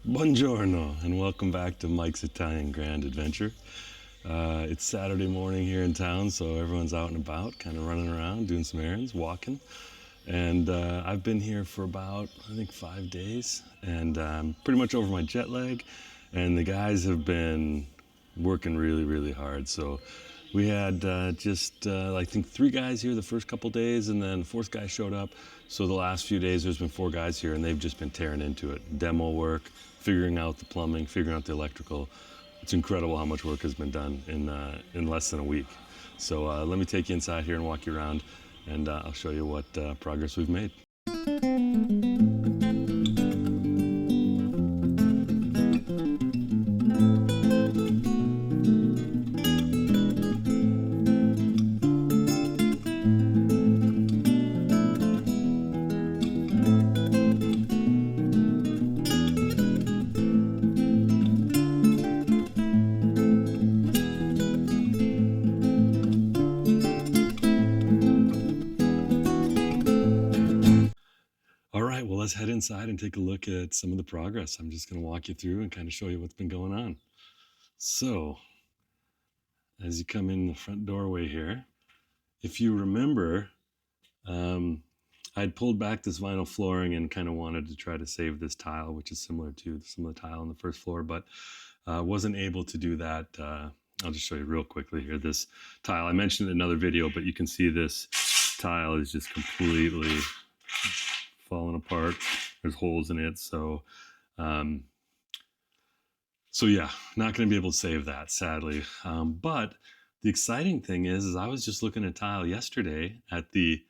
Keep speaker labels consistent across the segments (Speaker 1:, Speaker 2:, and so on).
Speaker 1: Buongiorno and welcome back to Mike's Italian Grand Adventure. It's Saturday morning here in town, so everyone's out and about, kind of running around, doing some errands, walking. And I've been here for about, I think, 5 days, and pretty much over my jet lag. And the guys have been working really, really hard. So we had I think 3 guys here the first couple days, and then the fourth guy showed up. So the last few days, there's been 4 guys here, and they've just been tearing into it. Demo work, figuring out the plumbing, figuring out the electrical. It's incredible how much work has been done in less than a week. So let me take you inside here and walk you around, and I'll show you what progress we've made. All right, well, let's head inside and take a look at some of the progress. I'm just going to walk you through and kind of show you what's been going on. So, as you come in the front doorway here, if you remember, I'd pulled back this vinyl flooring and kind of wanted to try to save this tile, which is similar to some of the tile on the first floor, but wasn't able to do that. I'll just show you real quickly here. This tile, I mentioned it in another video, but you can see this tile is just completely falling apart. There's holes in it, so yeah, not going to be able to save that, sadly. But the exciting thing is I was just looking at tile yesterday at the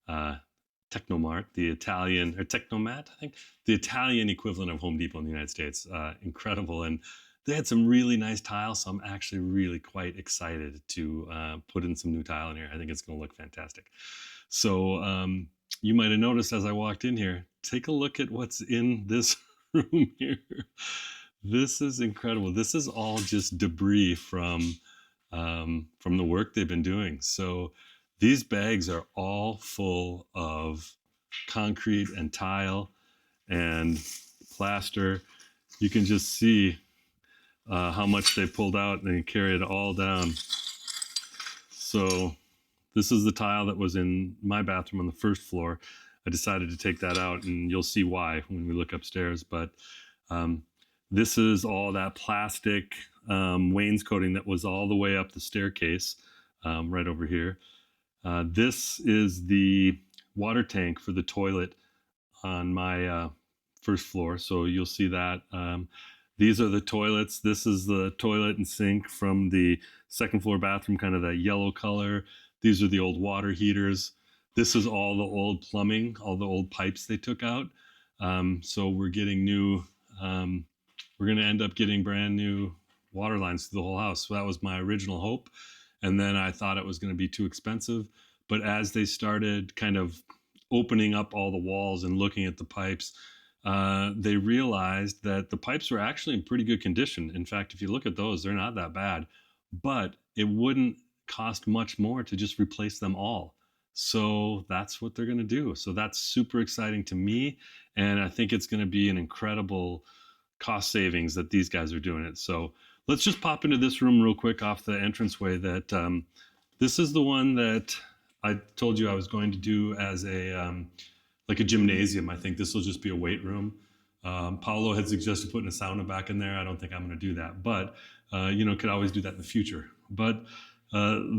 Speaker 1: Technomart, the Italian, or Technomat, I think, the Italian equivalent of Home Depot in the United States. Incredible, and they had some really nice tile, so I'm actually really quite excited to put in some new tile in here. I think it's going to look fantastic. So you might have noticed as I walked in here, take a look at what's in this room here. This is incredible. This is all just debris from the work they've been doing. So these bags are all full of concrete and tile and plaster. You can just see how much they pulled out, and they carry it all down. So this is the tile that was in my bathroom on the first floor. I decided to take that out, and you'll see why when we look upstairs. But this is all that plastic wainscoting that was all the way up the staircase, right over here. This is the water tank for the toilet on my first floor, so you'll see that. These are the toilets. This is the toilet and sink from the second floor bathroom, kind of that yellow color. These are the old water heaters. This is all the old plumbing, all the old pipes they took out. So we're getting new, we're going to end up getting brand new water lines through the whole house. So that was my original hope. And then I thought it was going to be too expensive. But as they started kind of opening up all the walls and looking at the pipes, they realized that the pipes were actually in pretty good condition. In fact, if you look at those, they're not that bad. But it wouldn't cost much more to just replace them all. So that's what they're going to do. So that's super exciting to me. And I think it's going to be an incredible cost savings that these guys are doing it. So let's just pop into this room real quick off the entranceway. That this is the one that I told you I was going to do as a like a gymnasium. I think this will just be a weight room. Paolo had suggested putting a sauna back in there. I don't think I'm going to do that, but could always do that in the future. But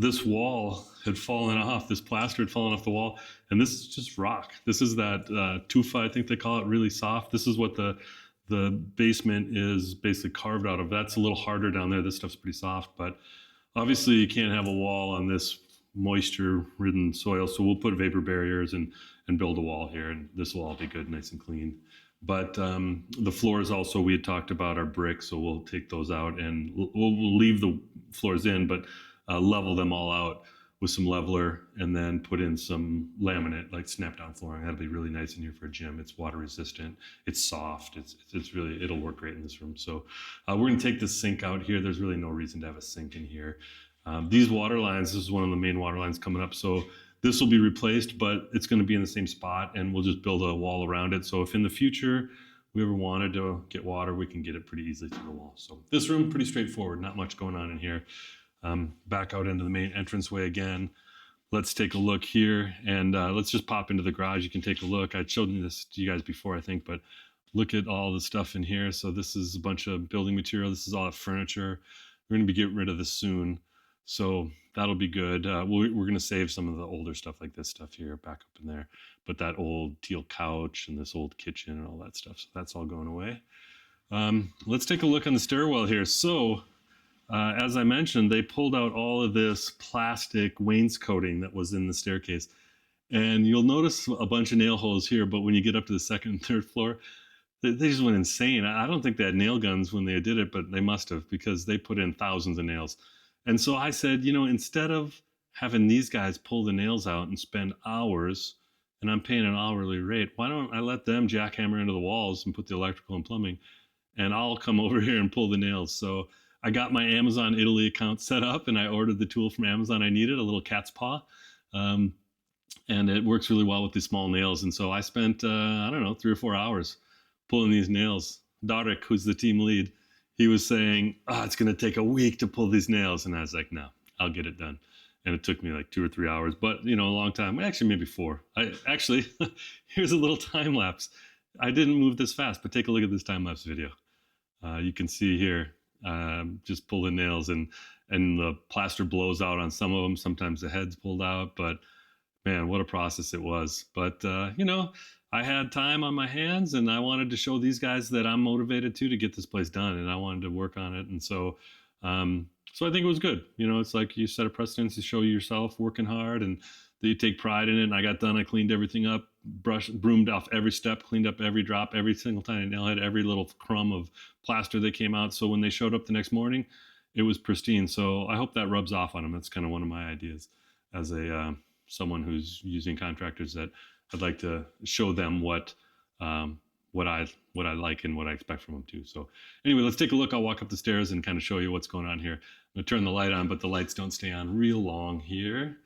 Speaker 1: this wall had fallen off. This plaster had fallen off the wall, and this is just rock. This is that tufa, I think they call it, really soft. This is what the basement is basically carved out of. That's a little harder down there. This stuff's pretty soft, but obviously you can't have a wall on this moisture-ridden soil, so we'll put vapor barriers and build a wall here, and this will all be good, nice and clean. But the floors also, we had talked about, are brick, so we'll take those out, and we'll leave the floors in, but level them all out with some leveler, and then put in some laminate, like snap-down flooring. That'll be really nice in here for a gym. It's water resistant. It's soft. It's really, it'll work great in this room. So we're going to take this sink out here. There's really no reason to have a sink in here. These water lines, this is one of the main water lines coming up. So this will be replaced, but it's going to be in the same spot, and we'll just build a wall around it. So if in the future we ever wanted to get water, we can get it pretty easily through the wall. So this room, pretty straightforward, not much going on in here. Back out into the main entranceway again. Let's take a look here, and let's just pop into the garage. You can take a look. I showed this to you guys before, I think, but look at all the stuff in here. So this is a bunch of building material. This is all that furniture. We're going to be getting rid of this soon, so that'll be good. We're going to save some of the older stuff, like this stuff here, back up in there. But that old teal couch and this old kitchen and all that stuff, so that's all going away. Let's take a look on the stairwell here. So as I mentioned, they pulled out all of this plastic wainscoting that was in the staircase. And you'll notice a bunch of nail holes here, but when you get up to the second and third floor, they just went insane. I don't think they had nail guns when they did it, but they must have, because they put in thousands of nails. And so I said, you know, instead of having these guys pull the nails out and spend hours, and I'm paying an hourly rate, why don't I let them jackhammer into the walls and put the electrical and plumbing, and I'll come over here and pull the nails. So I got my Amazon Italy account set up, and I ordered the tool from Amazon I needed, a little cat's paw. And it works really well with these small nails. And so I spent, I don't know, 3 or 4 hours pulling these nails. Darek, who's the team lead, he was saying, it's going to take a week to pull these nails. And I was like, no, I'll get it done. And it took me like 2 or 3 hours, but you know, a long time. Actually, maybe 4. Here's a little time lapse. I didn't move this fast, but take a look at this time lapse video. You can see here, just pull the nails, and the plaster blows out on some of them. Sometimes the head's pulled out, but man, what a process it was. But you know, I had time on my hands, and I wanted to show these guys that I'm motivated to get this place done, and I wanted to work on it. And so I think it was good. You know, it's like you set a precedence to show yourself working hard, and that you take pride in it. And I got done. I cleaned everything up, broomed off every step, cleaned up every drop, every single tiny nail head, every little crumb of plaster that came out. So when they showed up the next morning, it was pristine. So I hope that rubs off on them. That's kind of one of my ideas as a someone who's using contractors, that I'd like to show them what I like and what I expect from them too. So anyway, let's take a look. I'll walk up the stairs and kind of show you what's going on here. I'm gonna turn the light on, but the lights don't stay on real long here.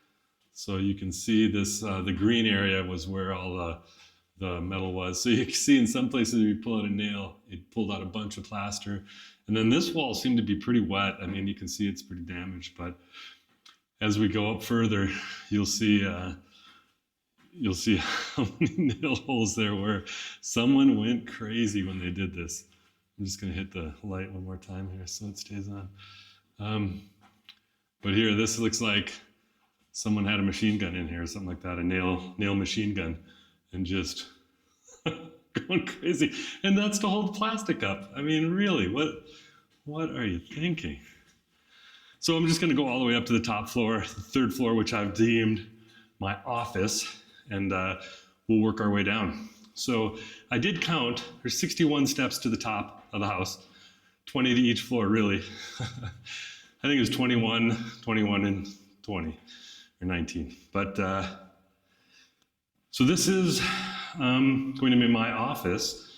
Speaker 1: So you can see this, the green area was where all the metal was. So you can see in some places you pull out a nail, it pulled out a bunch of plaster. And then this wall seemed to be pretty wet. I mean, you can see it's pretty damaged, but as we go up further, you'll see how many nail holes there were. Someone went crazy when they did this. I'm just gonna hit the light one more time here so it stays on. But here, this looks like someone had a machine gun in here or something like that, a nail machine gun, and just going crazy. And that's to hold plastic up. I mean, really, what are you thinking? So I'm just going to go all the way up to the top floor, the third floor, which I've deemed my office, and we'll work our way down. So I did count. There's 61 steps to the top of the house, 20 to each floor, really. I think it was 21, and 20, or 19. But so this is going to be my office.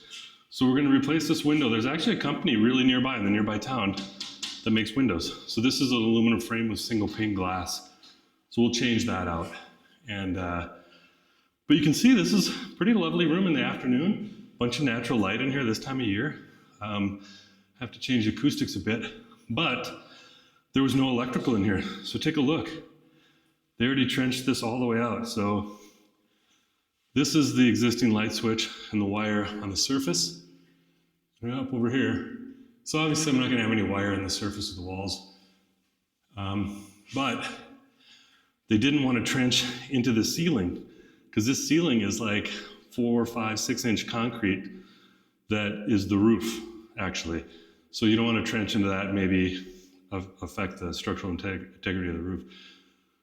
Speaker 1: So we're going to replace this window. There's actually a company really nearby in the nearby town that makes windows. So this is an aluminum frame with single pane glass. So we'll change that out. And but you can see this is a pretty lovely room in the afternoon. Bunch of natural light in here this time of year. Have to change the acoustics a bit, but there was no electrical in here. So take a look. They already trenched this all the way out. So this is the existing light switch and the wire on the surface. Right up over here. So obviously I'm not gonna have any wire on the surface of the walls. But they didn't want to trench into the ceiling, because this ceiling is like 4, 5, 6 inch concrete that is the roof, actually. So you don't want to trench into that and maybe affect the structural integrity of the roof.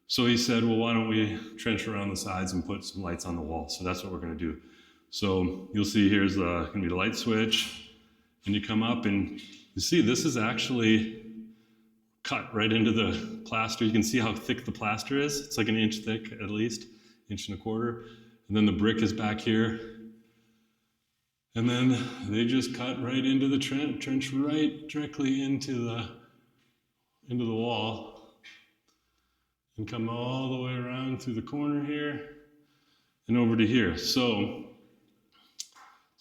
Speaker 1: So he said, well, why don't we trench around the sides and put some lights on the wall? So that's what we're going to do. So you'll see here's going to be the light switch, and you come up and you see this is actually cut right into the plaster. You can see how thick the plaster is. It's like 1 inch thick at least, 1.25 inches. And then the brick is back here. And then they just cut right into the trench right directly into the wall, and come all the way around through the corner here and over to here. So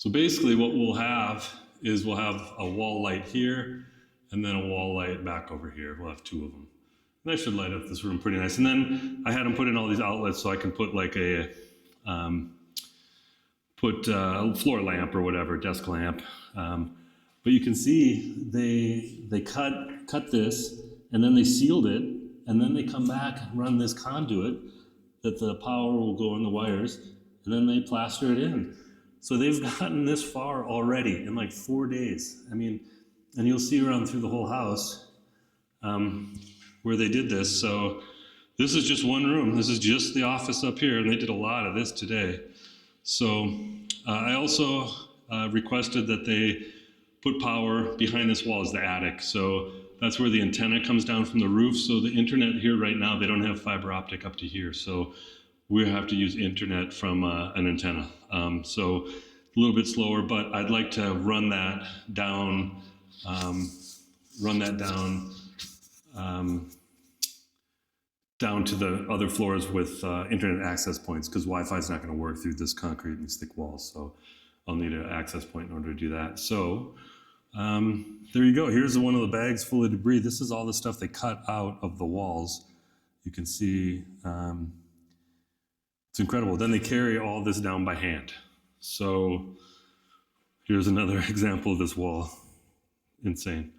Speaker 1: So basically what we'll have is we'll have a wall light here and then a wall light back over here. We'll have two of them. And that should light up this room pretty nice. And then I had them put in all these outlets so I can put like a floor lamp or whatever, desk lamp. But you can see they cut this and then they sealed it and then they come back and run this conduit that the power will go in the wires and then they plaster it in. So they've gotten this far already in like 4 days. I mean, and you'll see around through the whole house where they did this. So this is just one room. This is just the office up here, and they did a lot of this today. So I also requested that they put power behind this wall is the attic. So that's where the antenna comes down from the roof. So the internet here right now, they don't have fiber optic up to here. So we have to use internet from an antenna. So a little bit slower, but I'd like to run that down, down to the other floors with internet access points, because Wi-Fi is not going to work through this concrete and these thick walls. So I'll need an access point in order to do that. So there you go. Here's one of the bags full of debris. This is all the stuff they cut out of the walls. You can see it's incredible. Then they carry all this down by hand. So here's another example of this wall. Insane.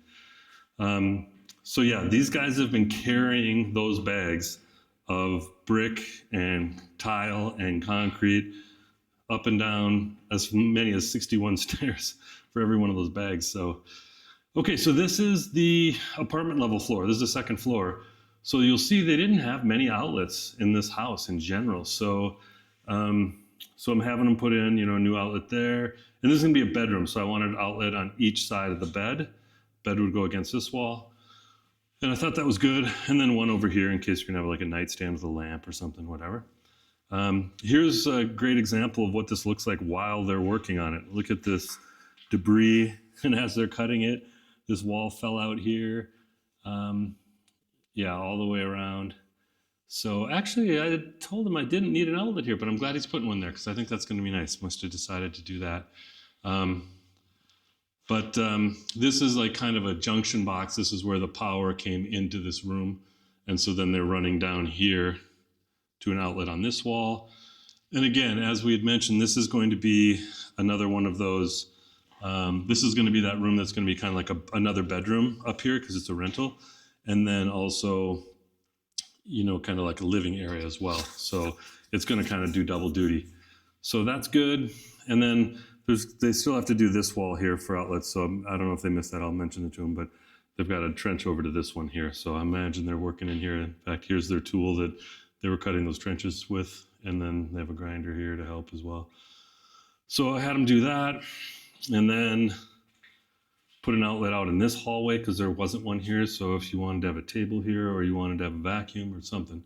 Speaker 1: So yeah, these guys have been carrying those bags of brick and tile and concrete up and down as many as 61 stairs for every one of those bags. So, okay, so this is the apartment level floor. This is the second floor. So you'll see they didn't have many outlets in this house in general. So, so I'm having them put in, a new outlet there. And this is gonna be a bedroom. So I wanted an outlet on each side of the bed. Bed would go against this wall. And I thought that was good. And then one over here in case you're gonna have like a nightstand with a lamp or something, whatever. Here's a great example of what this looks like while they're working on it. Look at this debris, and as they're cutting it, this wall fell out here. Yeah, all the way around. So actually, I told him I didn't need an outlet here, but I'm glad he's putting one there because I think that's going to be nice. Must have decided to do that. But this is like kind of a junction box. This is where the power came into this room. And so then they're running down here to an outlet on this wall. And again, as we had mentioned, this is going to be another one of those. This is going to be that room that's going to be kind of like another bedroom up here because it's a rental. And then also, kind of like a living area as well. So it's going to kind of do double duty. So that's good. And then they still have to do this wall here for outlets. So I don't know if they missed that. I'll mention it to them, but they've got a trench over to this one here. So I imagine they're working in here. In fact, here's their tool that they were cutting those trenches with. And then they have a grinder here to help as well. So I had them do that. And then put an outlet out in this hallway because there wasn't one here. So if you wanted to have a table here or you wanted to have a vacuum or something.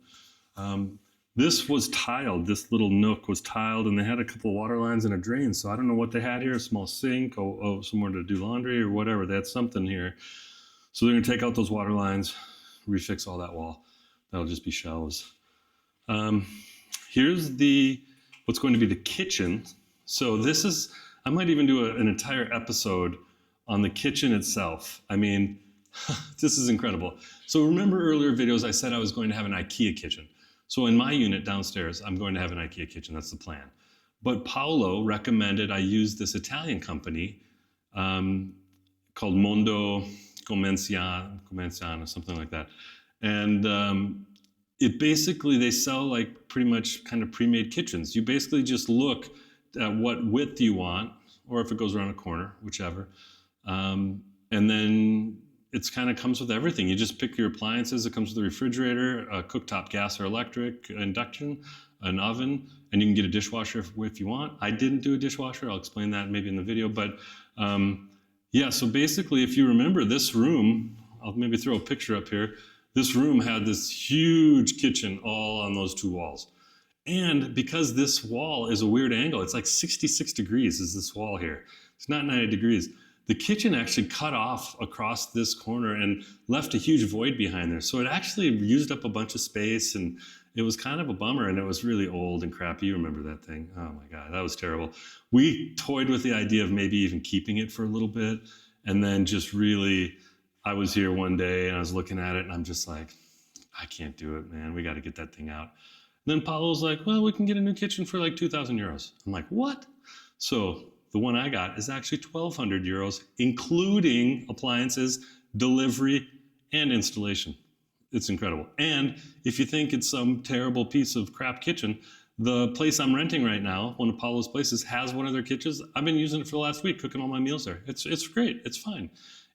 Speaker 1: This was tiled. This little nook was tiled and they had a couple of water lines and a drain. So I don't know what they had here, a small sink, somewhere to do laundry or whatever. They had something here. So they're gonna take out those water lines, refix all that wall. That'll just be shelves. Here's what's going to be the kitchen. So this is, I might even do an entire episode on the kitchen itself. I mean, this is incredible. So remember earlier videos, I said I was going to have an IKEA kitchen. So in my unit downstairs, I'm going to have an IKEA kitchen, that's the plan. But Paolo recommended I use this Italian company called Mondo Comenziano, something like that. And it basically, they sell like pretty much kind of pre-made kitchens. You basically just look at what width you want, or if it goes around a corner, whichever. And then it's kind of comes with everything. You just pick your appliances. It comes with a refrigerator, a cooktop gas or electric, induction, an oven, and you can get a dishwasher if you want. I didn't do a dishwasher. I'll explain that maybe in the video. But yeah, so basically, if you remember this room, I'll maybe throw a picture up here. This room had this huge kitchen all on those two walls. And because this wall is a weird angle, it's like 66 degrees is this wall here. It's not 90 degrees. The kitchen actually cut off across this corner and left a huge void behind there. So it actually used up a bunch of space and it was kind of a bummer, and it was really old and crappy. You remember that thing? Oh my God, that was terrible. We toyed with the idea of maybe even keeping it for a little bit, and then just really, I was here one day and I was looking at it and I'm just like, I can't do it, man. We got to get that thing out. And then Paulo was like, well, we can get a new kitchen for like 2,000 euros. I'm like, what? So the one I got is actually 1,200 euros, including appliances, delivery, and installation. It's incredible. And if you think it's some terrible piece of crap kitchen, the place I'm renting right now, one of Paulo's places, has one of their kitchens. I've been using it for the last week, cooking all my meals there. It's great. It's fine.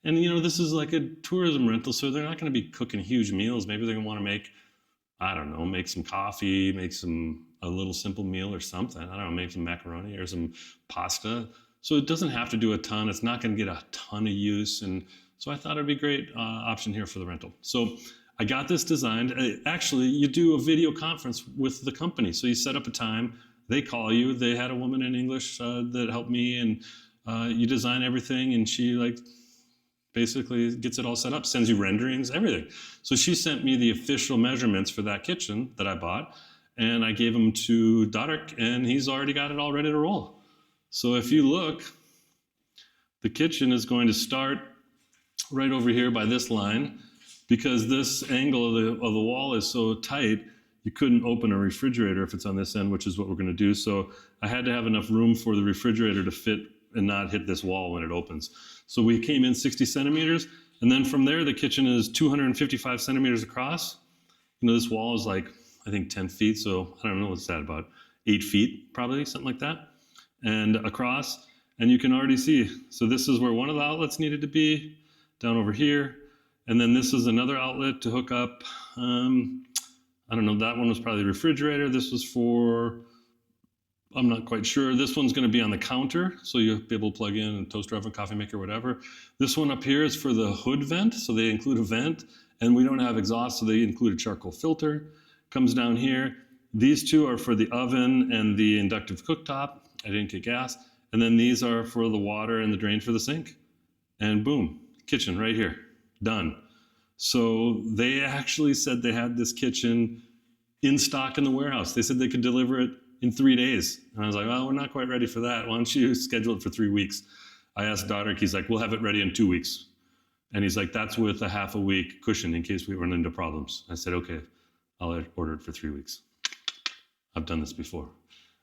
Speaker 1: And you know, this is like a tourism rental, so they're not going to be cooking huge meals. Maybe they're going to want to make, I don't know, make some coffee, make a little simple meal or something. I don't know, make some macaroni or some pasta. So it doesn't have to do a ton. It's not going to get a ton of use. And so I thought it'd be a great option here for the rental. So I got this designed. Actually, you do a video conference with the company. So you set up a time, they call you. They had a woman in English that helped me, and you design everything, and she like basically gets it all set up, sends you renderings, everything. So she sent me the official measurements for that kitchen that I bought, and I gave them to Dodrick, and he's already got it all ready to roll. So if you look, the kitchen is going to start right over here by this line, because this angle of the wall is so tight, you couldn't open a refrigerator if it's on this end, which is what we're going to do. So I had to have enough room for the refrigerator to fit and not hit this wall when it opens. So we came in 60 centimeters, and then from there, the kitchen is 255 centimeters across. You know, this wall is like, I think 10 feet, so I don't know, what's that, about 8 feet, probably, something like that, and across. And you can already see, so this is where one of the outlets needed to be, down over here. And then this is another outlet to hook up, I don't know, that one was probably the refrigerator. This was for, I'm not quite sure. This one's going to be on the counter, so you'll be able to plug in a toaster oven, coffee maker, whatever. This one up here is for the hood vent, so they include a vent, and we don't have exhaust, so they include a charcoal filter. Comes down here. These two are for the oven and the inductive cooktop. I didn't get gas. And then these are for the water and the drain for the sink. And boom, kitchen right here, done. So they actually said they had this kitchen in stock in the warehouse. They said they could deliver it in 3 days. And I was like, well, we're not quite ready for that. Why don't you schedule it for 3 weeks? I asked Dodrick, he's like, we'll have it ready in 2 weeks. And he's like, that's with a half a week cushion in case we run into problems. I said, okay, I'll order it for 3 weeks. I've done this before.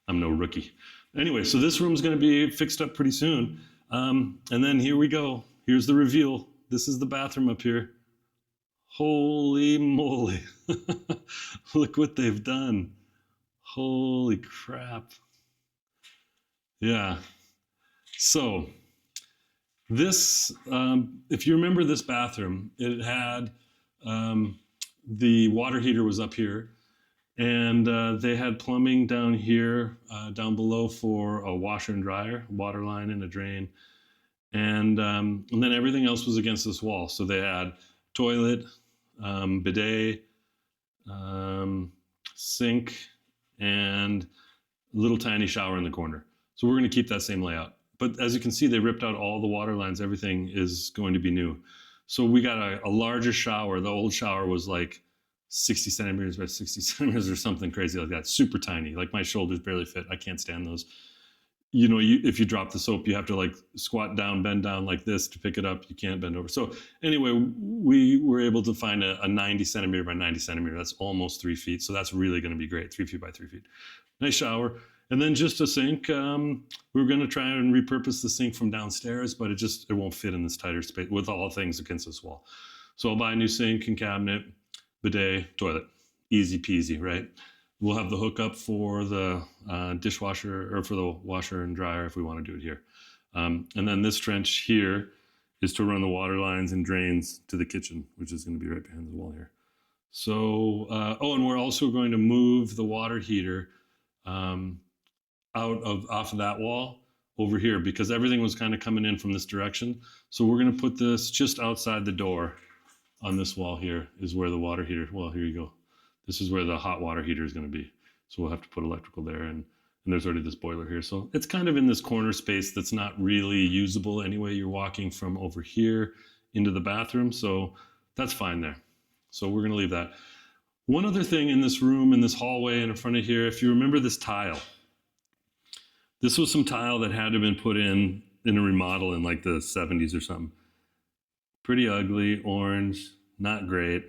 Speaker 1: I'm no rookie. Anyway, so this room's going to be fixed up pretty soon. And then here we go. Here's the reveal. This is the bathroom up here. Holy moly. Look what they've done. Holy crap. Yeah. So this, if you remember this bathroom, it had, the water heater was up here, and they had plumbing down here, down below for a washer and dryer, water line and a drain. And then everything else was against this wall. So they had toilet, bidet, sink, and a little tiny shower in the corner. So we're going to keep that same layout. But as you can see, they ripped out all the water lines. Everything is going to be new. So we got a larger shower. The old shower was like 60 centimeters by 60 centimeters or something crazy like that. Super tiny. Like my shoulders barely fit. I can't stand those. You know, if you drop the soap, you have to like squat down, bend down like this to pick it up. You can't bend over. So anyway, we were able to find a 90 centimeter by 90 centimeter. That's almost 3 feet. So that's really going to be great. 3 feet by 3 feet. Nice shower. And then just a sink. We were going to try and repurpose the sink from downstairs, but it won't fit in this tighter space with all things against this wall. So I'll buy a new sink and cabinet, bidet, toilet. Easy peasy, right? We'll have the hookup for the dishwasher, or for the washer and dryer if we want to do it here. And then this trench here is to run the water lines and drains to the kitchen, which is going to be right behind the wall here. So, and we're also going to move the water heater off of that wall over here, because everything was kind of coming in from this direction. So we're going to put this just outside the door on this wall here is where the water heater, well, here you go. This is where the hot water heater is going to be. So we'll have to put electrical there, and there's already this boiler here. So it's kind of in this corner space that's not really usable anyway. You're walking from over here into the bathroom. So that's fine there. So we're going to leave that. One other thing in this room, in this hallway and in front of here, if you remember this tile, this was some tile that had to have been put in a remodel in like the 70s or something. Pretty ugly, orange, not great.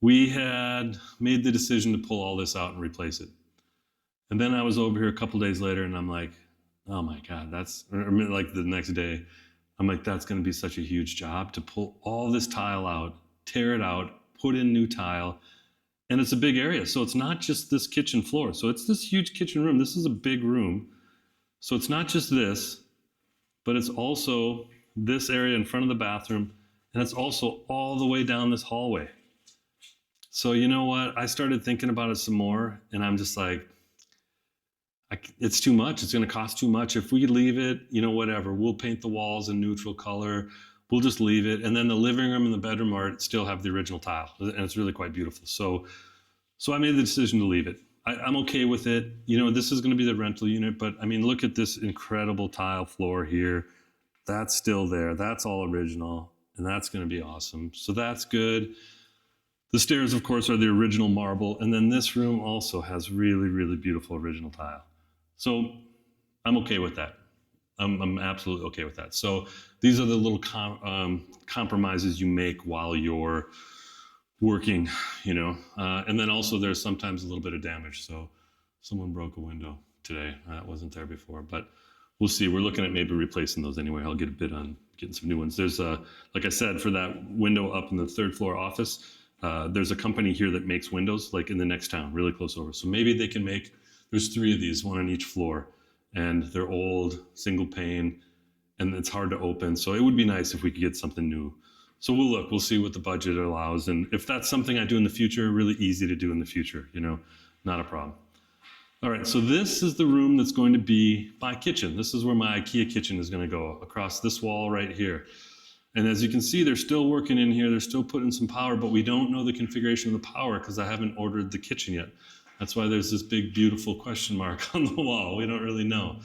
Speaker 1: We had made the decision to pull all this out and replace it. And then I was over here a couple days later and I'm like, oh my God, or like the next day, I'm like, that's going to be such a huge job to pull all this tile out, tear it out, put in new tile. And it's a big area. So it's not just this kitchen floor. So it's this huge kitchen room. This is a big room. So it's not just this, but it's also this area in front of the bathroom. And it's also all the way down this hallway. So you know what? I started thinking about it some more. And I'm just like, it's too much. It's going to cost too much. If we leave it, whatever, we'll paint the walls in neutral color. We'll just leave it. And then the living room and the bedroom still have the original tile. And it's really quite beautiful. So I made the decision to leave it. I'm okay with it. This is going to be the rental unit, but I mean, look at this incredible tile floor here. That's still there. That's all original. And that's going to be awesome. So that's good. The stairs, of course, are the original marble. And then this room also has really, really beautiful original tile. So I'm okay with that. I'm absolutely okay with that. So these are the little compromises you make while you're working, and then also there's sometimes a little bit of damage. So someone broke a window today. That wasn't there before, but we'll see. We're looking at maybe replacing those anyway. I'll get a bid on getting some new ones. There's like I said, for that window up in the third floor office, there's a company here that makes windows like in the next town, really close over. So maybe they can there's 3 of these, one on each floor, and they're old, single pane, and it's hard to open. So it would be nice if we could get something new. So we'll see what the budget allows. And if that's something I do in the future, really easy to do in the future, not a problem. All right, so this is the room that's going to be my kitchen. This is where my IKEA kitchen is going to go, across this wall right here. And as you can see, they're still working in here. They're still putting some power, but we don't know the configuration of the power because I haven't ordered the kitchen yet. That's why there's this big, beautiful question mark on the wall. We don't really know.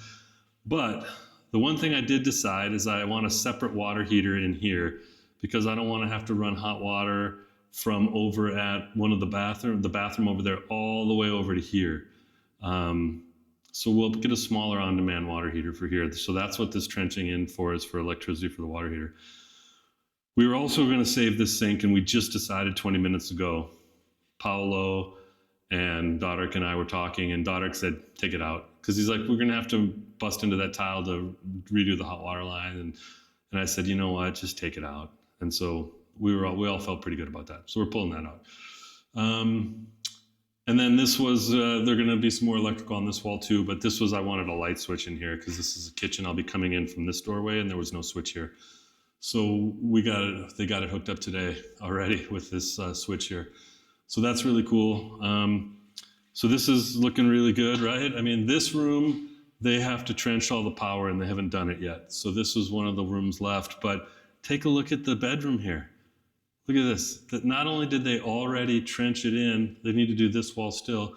Speaker 1: But the one thing I did decide is I want a separate water heater in here because I don't want to have to run hot water from over at one of the bathroom over there, all the way over to here. So we'll get a smaller on-demand water heater for here. So that's what this trenching in for is, for electricity for the water heater. We were also going to save this sink, and we just decided 20 minutes ago. Paolo and Dodrick and I were talking, and Dodrick said, take it out. Because he's like, we're going to have to bust into that tile to redo the hot water line. And I said, you know what, just take it out. And so we all felt pretty good about that. So we're pulling that out. And then this was, there are going to be some more electrical on this wall too, but this was, I wanted a light switch in here because this is a kitchen. I'll be coming in from this doorway and there was no switch here. So they got it hooked up today already with this switch here. So that's really cool. So this is looking really good, right? I mean, this room, they have to trench all the power and they haven't done it yet. So this was one of the rooms left, but take a look at the bedroom here. Look at this. That not only did they already trench it in, they need to do this wall still,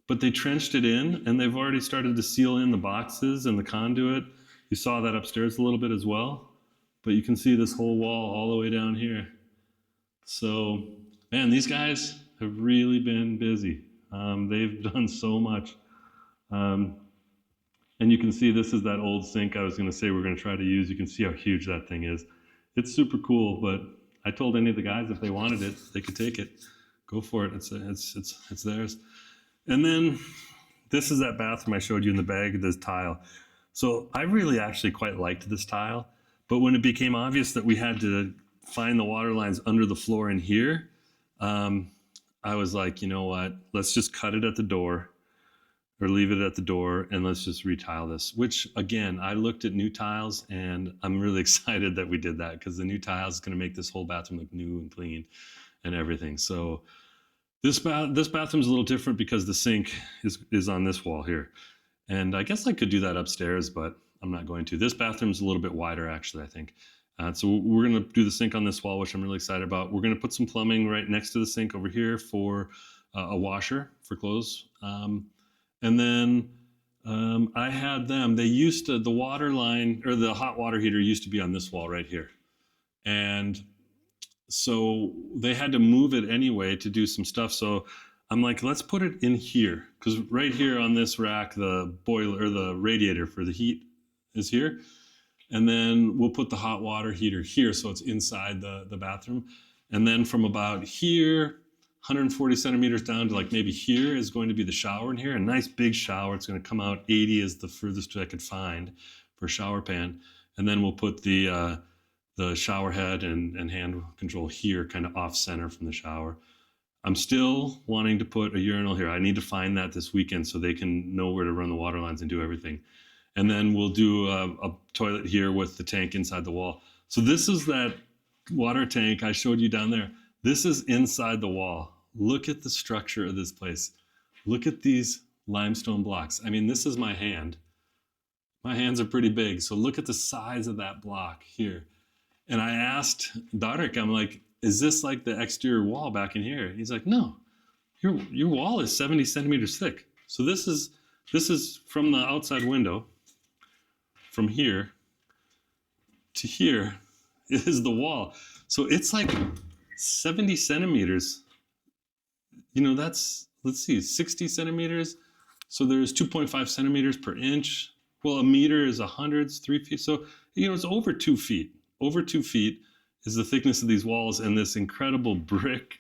Speaker 1: but they trenched it in and they've already started to seal in the boxes and the conduit. You saw that upstairs a little bit as well, but you can see this whole wall all the way down here. So, man, these guys have really been busy. They've done so much. And you can see this is that old sink I was going to say we're going to try to use. You can see how huge that thing is. It's super cool, but I told any of the guys if they wanted it, they could take it. Go for it. It's theirs. And then this is that bathroom I showed you in the bag, this tile. So I really actually quite liked this tile, but when it became obvious that we had to find the water lines under the floor in here, I was like, you know what, let's just cut it at the door or leave it at the door and let's just retile this, which again, I looked at new tiles and I'm really excited that we did that because the new tiles is going to make this whole bathroom look new and clean and everything. So this bathroom's a little different because the sink is on this wall here. And I guess I could do that upstairs, but I'm not going to. This bathroom's a little bit wider actually, I think. So we're going to do the sink on this wall, which I'm really excited about. We're going to put some plumbing right next to the sink over here for a washer for clothes. And then I had them, the water line or the hot water heater used to be on this wall right here. And So they had to move it anyway to do some stuff. So I'm like, let's put it in here, because right here on this rack, the boiler or the radiator for the heat is here. And then we'll put the hot water heater here, so it's inside the bathroom. And then from about here, 140 centimeters down to like maybe here is going to be the shower in here. A nice big shower. It's going to come out 80 is the furthest I could find for a shower pan. And then we'll put the shower head and hand control here, kind of off center from the shower. I'm still wanting to put a urinal here. I need to find that this weekend so they can know where to run the water lines and do everything. And then we'll do a toilet here with the tank inside the wall. So this is that water tank I showed you down there. This is inside the wall. Look at the structure of this place. Look at these limestone blocks. I mean, this is my hand. My hands are pretty big. So look at the size of that block here. And I asked Darek, I'm like, is this like the exterior wall back in here? And he's like, no, your wall is 70 centimeters thick. So this is from the outside window, from here to here is the wall. So it's like 70 centimeters. You know, that's, let's see, 60 centimeters. So there's 2.5 centimeters per inch. Well, a meter is 100, it's 3 feet. So, you know, it's over 2 feet. Over 2 feet is the thickness of these walls, and this incredible brick,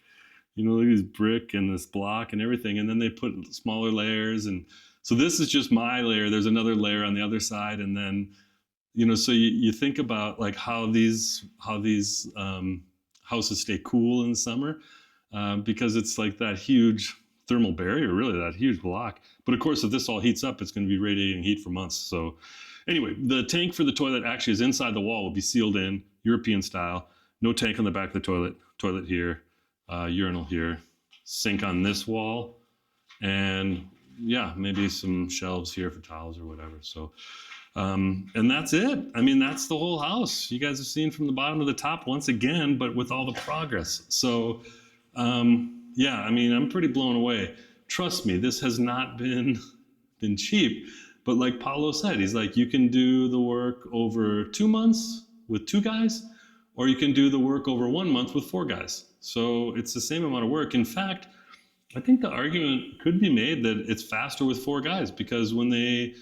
Speaker 1: you know, look at this brick and this block and everything. And then they put smaller layers. And so this is just my layer. There's another layer on the other side. And then, you know, so you think about like how these houses stay cool in the summer, because it's like that huge thermal barrier, really, that huge block. But of course, if this all heats up, it's going to be radiating heat for months. So anyway, the tank for the toilet actually is inside the wall, will be sealed in, European style. No tank on the back of the toilet. Toilet here, urinal here, sink on this wall, and yeah, maybe some shelves here for towels or whatever. So, and that's it. I mean, that's the whole house. You guys have seen from the bottom to the top once again, but with all the progress. So, yeah, I mean, I'm pretty blown away. Trust me, this has not been cheap. But like Paulo said, he's like, you can do the work over 2 months with 2 guys, or you can do the work over 1 month with 4 guys. So it's the same amount of work. In fact, I think the argument could be made that it's faster with 4 guys, because when they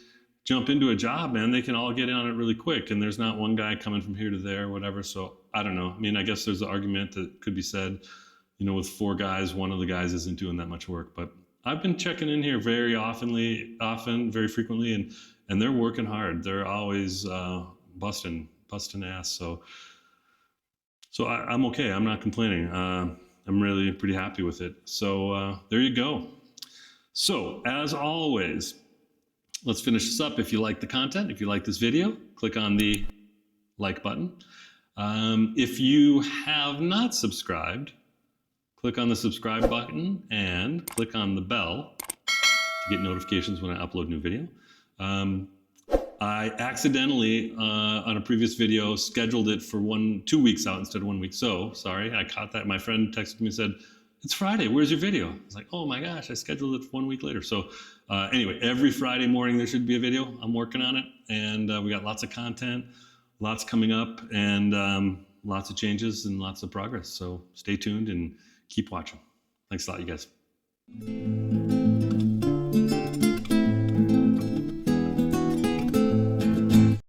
Speaker 1: jump into a job, man, they can all get in on it really quick, and there's not one guy coming from here to there or whatever. So I don't know. I mean, I guess there's an argument that could be said, you know, with 4 guys, one of the guys isn't doing that much work. But I've been checking in here very very frequently, and they're working hard. They're always busting ass. So I'm okay. I'm not complaining. I'm really pretty happy with it. So there you go. So as always, let's finish this up. If you like the content, if you like this video, click on the like button. If you have not subscribed, click on the subscribe button and click on the bell to get notifications when I upload a new video. I accidentally, on a previous video, scheduled it for 2 weeks out instead of 1 week. So, sorry, I caught that. My friend texted me and said, it's Friday, where's your video? I was like, oh my gosh, I scheduled it 1 week later. So anyway, every Friday morning there should be a video. I'm working on it, and we got lots of content, lots coming up, and lots of changes and lots of progress. So stay tuned and keep watching. Thanks a lot, you guys.